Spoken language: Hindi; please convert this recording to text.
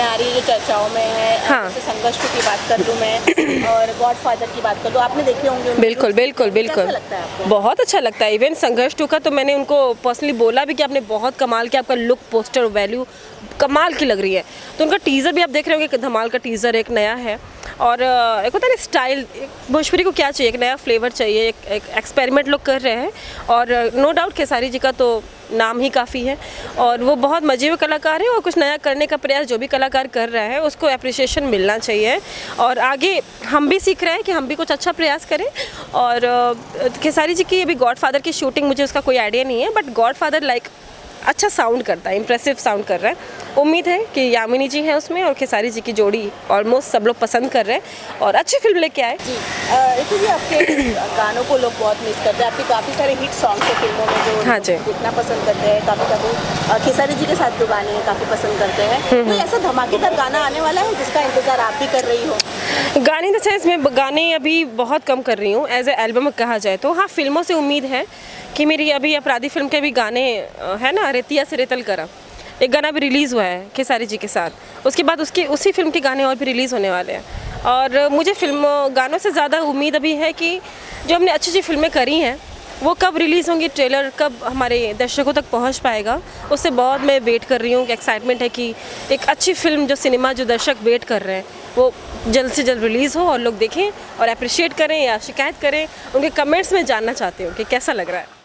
फिल्में आ रही है जो चर्चाओं में है, हाँ। जैसे संघर्ष की बात कर लूँ मैं और गॉडफादर की बात कर लूँ, आपने देखे होंगे उनके बिल्कुल looks। बिल्कुल बिल्कुल। कैसा लगता है आपको? बहुत अच्छा लगता है। इवन संघर्ष 2 का तो मैंने उनको पर्सनली बोला भी कि आपने बहुत कमाल किया, आपका लुक, पोस्टर, वैल्यू कमाल की लग रही है। तो उनका टीज़र भी आप देख रहे होंगे कि धमाल का टीज़र एक नया है। और एक होता है ना स्टाइल, भोजपुरी को क्या चाहिए, एक नया फ्लेवर चाहिए, एक एक्सपेरिमेंट लोग कर रहे हैं। और नो डाउट खेसारी जी का तो नाम ही काफ़ी है और वो बहुत मजे हुए कलाकार है और कुछ नया करने का प्रयास जो भी कलाकार कर रहा है उसको अप्रिसिएशन मिलना चाहिए। और आगे हम भी सीख रहे हैं कि हम भी कुछ अच्छा प्रयास करें। और खेसारी जी की अभी गॉडफादर की शूटिंग, मुझे उसका कोई आइडिया नहीं है, बट गॉडफादर लाइक अच्छा साउंड करता है, इंप्रेसिव साउंड कर रहा है। उम्मीद है कि यामिनी जी हैं उसमें और खेसारी जी की जोड़ी ऑलमोस्ट सब लोग पसंद कर रहे हैं और अच्छी फिल्म लेके आए। जी रितु जी, आपके गानों को लोग बहुत मिस करते हैं। आपके काफ़ी सारे हिट सॉन्ग्स हैं फिल्मों में जो हाँ जी। देखना पसंद करते हैं। काफ़ी खेसारी जी के साथ जो गाने हैं काफ़ी पसंद करते हैं। कोई ऐसा धमाकेदार गाना आने वाला है जिसका इंतजार आप भी कर रही हो? गाने तो सेंस में गाने अभी बहुत कम कर रही हूँ एज ए एल्बम कहा जाए तो। हाँ, फिल्मों से उम्मीद है कि मेरी अभी अपराधी फिल्म के भी गाने है ना, रेतिया से रेतल करा, एक गाना भी रिलीज़ हुआ है खेसारी जी के साथ। उसके बाद उसी फिल्म के गाने और भी रिलीज़ होने वाले हैं। और मुझे गानों से ज़्यादा उम्मीद अभी है कि जो हमने अच्छी अच्छी फिल्में करी हैं वो कब रिलीज़ होंगी, ट्रेलर कब हमारे दर्शकों तक पहुंच पाएगा, उससे बहुत मैं वेट कर रही हूँ। एक्साइटमेंट है कि एक अच्छी फिल्म जो सिनेमा जो दर्शक वेट कर रहे हैं वो जल्द से जल्द रिलीज़ हो और लोग देखें और अप्रिशिएट करें या शिकायत करें। उनके कमेंट्स में जानना चाहती हूँ कि कैसा लग रहा है।